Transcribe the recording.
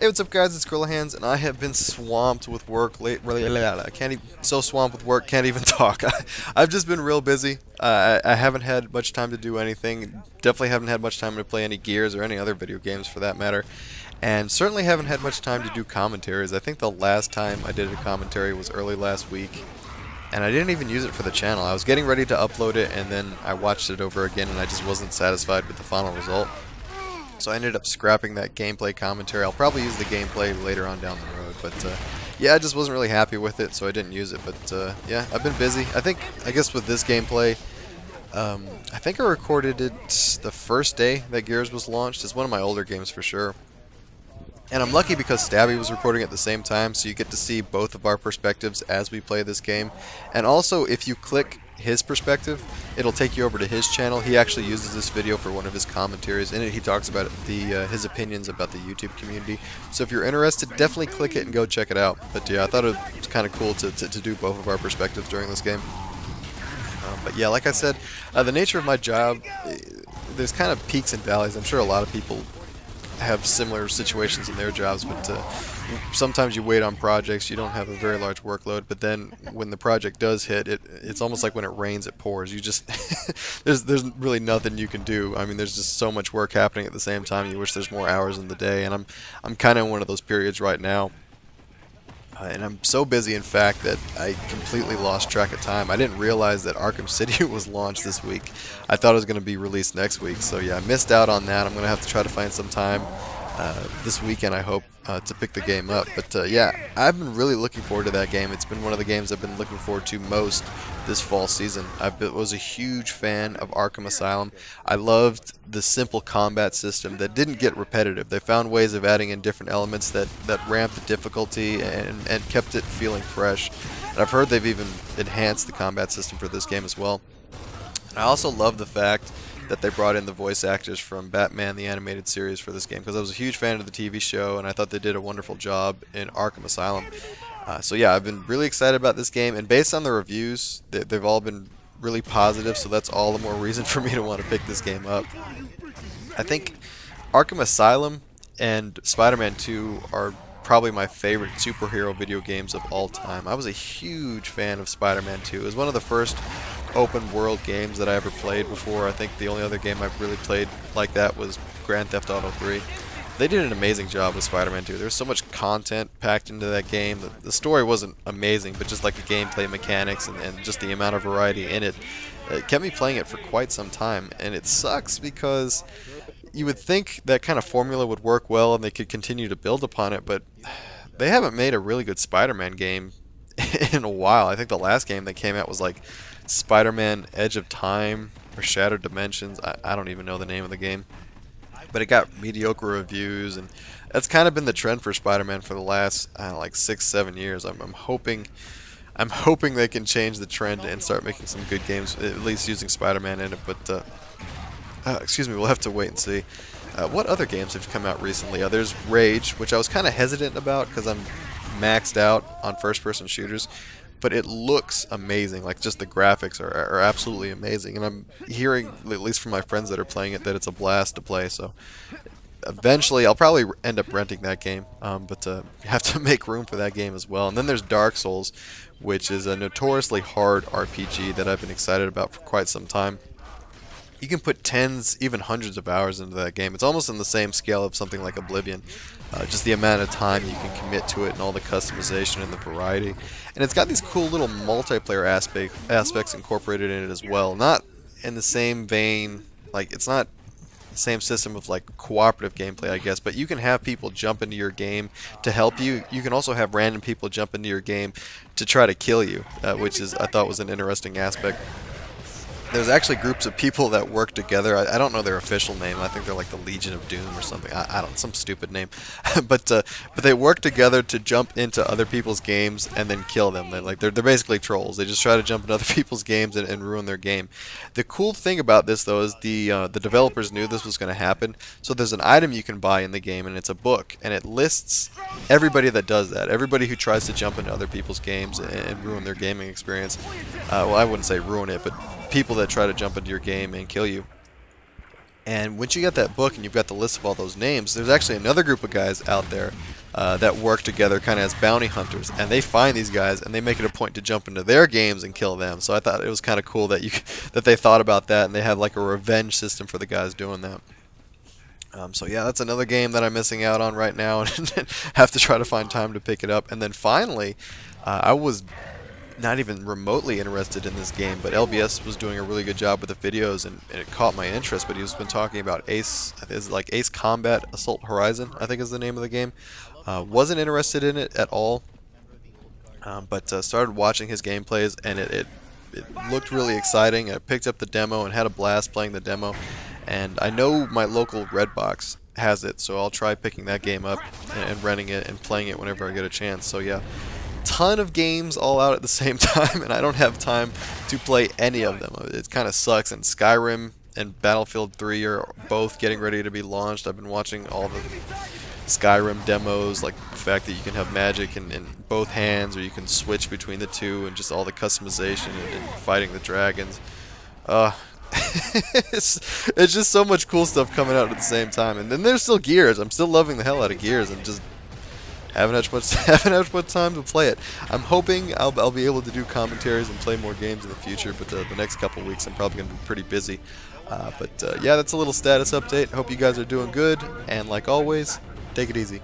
Hey, what's up, guys? It's Gorilla Hands, and I have been swamped with work I can't even, so swamped with work, can't even talk. I've just been real busy. I haven't had much time to do anything. Definitely haven't had much time to play any Gears or any other video games for that matter. And certainly haven't had much time to do commentaries. I think the last time I did a commentary was early last week. And I didn't even use it for the channel. I was getting ready to upload it, and then I watched it over again, and I just wasn't satisfied with the final result. So I ended up scrapping that gameplay commentary. I'll probably use the gameplay later on down the road, but yeah, I just wasn't really happy with it, so I didn't use it. But yeah, I've been busy. I guess with this gameplay, I think I recorded it the first day that Gears was launched. It's one of my older games for sure. And I'm lucky because Stabby was recording at the same time, so you get to see both of our perspectives as we play this game. And also, if you click his perspective, it'll take you over to his channel. He actually uses this video for one of his commentaries. In it, he talks about his opinions about the YouTube community. So if you're interested, definitely click it and go check it out. But yeah, I thought it was kind of cool to do both of our perspectives during this game. But yeah, like I said, the nature of my job, there's kind of peaks and valleys. I'm sure a lot of people have similar situations in their jobs, but sometimes you wait on projects, you don't have a very large workload, but then when the project does hit, it's almost like when it rains it pours. You just there's really nothing you can do. I mean, there's just so much work happening at the same time. You wish there's more hours in the day, and I'm kind of in one of those periods right now. And I'm so busy, in fact, that I completely lost track of time. I didn't realize that Arkham City was launched this week. I thought it was going to be released next week, so yeah, I missed out on that. I'm going to have to try to find some time this weekend, I hope, to pick the game up. But yeah, I've been really looking forward to that game. It's been one of the games I've been looking forward to most this fall season. I was a huge fan of Arkham Asylum. I loved the simple combat system that didn't get repetitive. They found ways of adding in different elements that ramped the difficulty and kept it feeling fresh. And I've heard they've even enhanced the combat system for this game as well. And I also love the fact that they brought in the voice actors from Batman the Animated Series for this game, because I was a huge fan of the TV show and I thought they did a wonderful job in Arkham Asylum. So yeah, I've been really excited about this game, and based on the reviews, they've all been really positive, so that's all the more reason for me to want to pick this game up. I think Arkham Asylum and Spider-Man 2 are probably my favorite superhero video games of all time. I was a huge fan of Spider-Man 2. It was one of the first open world games that I ever played before. I think the only other game I've really played like that was Grand Theft Auto 3. They did an amazing job with Spider-Man 2. There was so much content packed into that game. The story wasn't amazing, but just like the gameplay mechanics and just the amount of variety in it, it kept me playing it for quite some time. And it sucks because you would think that kind of formula would work well and they could continue to build upon it, but they haven't made a really good Spider-Man game in a while. I think the last game that came out was like Spider-Man Edge of Time or Shattered Dimensions. I don't even know the name of the game. But it got mediocre reviews, and that's kind of been the trend for Spider-Man for the last, I don't know, like 6-7 years. I'm hoping they can change the trend and start making some good games, at least using Spider-Man in it. But excuse me, we'll have to wait and see. What other games have come out recently? There's Rage, which I was kind of hesitant about because I'm maxed out on first-person shooters, but it looks amazing. Like, just the graphics are absolutely amazing, and I'm hearing, at least from my friends that are playing it, that it's a blast to play. So eventually I'll probably end up renting that game, but you have to make room for that game as well. And then there's Dark Souls, which is a notoriously hard RPG that I've been excited about for quite some time. You can put tens, even hundreds of hours into that game. It's almost in the same scale of something like Oblivion. Just the amount of time you can commit to it and all the customization and the variety. And it's got these cool little multiplayer aspects incorporated in it as well. Not in the same vein, like, it's not the same system of like cooperative gameplay, I guess, but you can have people jump into your game to help you. You can also have random people jump into your game to try to kill you, which I thought was an interesting aspect. There's actually groups of people that work together. I don't know their official name. I think they're like the Legion of Doom or something. I don't, some stupid name. but they work together to jump into other people's games and then kill them. They're basically trolls. They just try to jump into other people's games and ruin their game. The cool thing about this, though, is the developers knew this was going to happen. So there's an item you can buy in the game, and it's a book, and it lists everybody that does that. Everybody who tries to jump into other people's games and ruin their gaming experience. Well, I wouldn't say ruin it, but people that try to jump into your game and kill you. And once you get that book and you've got the list of all those names, there's actually another group of guys out there that work together kind of as bounty hunters, and they find these guys and they make it a point to jump into their games and kill them. So I thought it was kind of cool that that they thought about that, and they have like a revenge system for the guys doing that. So yeah, that's another game that I'm missing out on right now, and have to try to find time to pick it up. And then finally, I was not even remotely interested in this game, but LBS was doing a really good job with the videos, and it caught my interest. But he's been talking about Ace, is like Ace Combat Assault Horizon, I think is the name of the game. Wasn't interested in it at all, but started watching his gameplays, and it looked really exciting. I picked up the demo and had a blast playing the demo, and I know my local Redbox has it, so I'll try picking that game up and renting it and playing it whenever I get a chance. So yeah, ton of games all out at the same time, and I don't have time to play any of them. It kind of sucks. And Skyrim and Battlefield 3 are both getting ready to be launched. I've been watching all the Skyrim demos, like the fact that you can have magic in both hands, or you can switch between the two, and just all the customization and fighting the dragons. It's just so much cool stuff coming out at the same time. And then there's still Gears. I'm still loving the hell out of Gears, and just haven't had much time to play it. I'm hoping I'll be able to do commentaries and play more games in the future, but the next couple weeks I'm probably going to be pretty busy. Yeah, that's a little status update. Hope you guys are doing good, and like always, take it easy.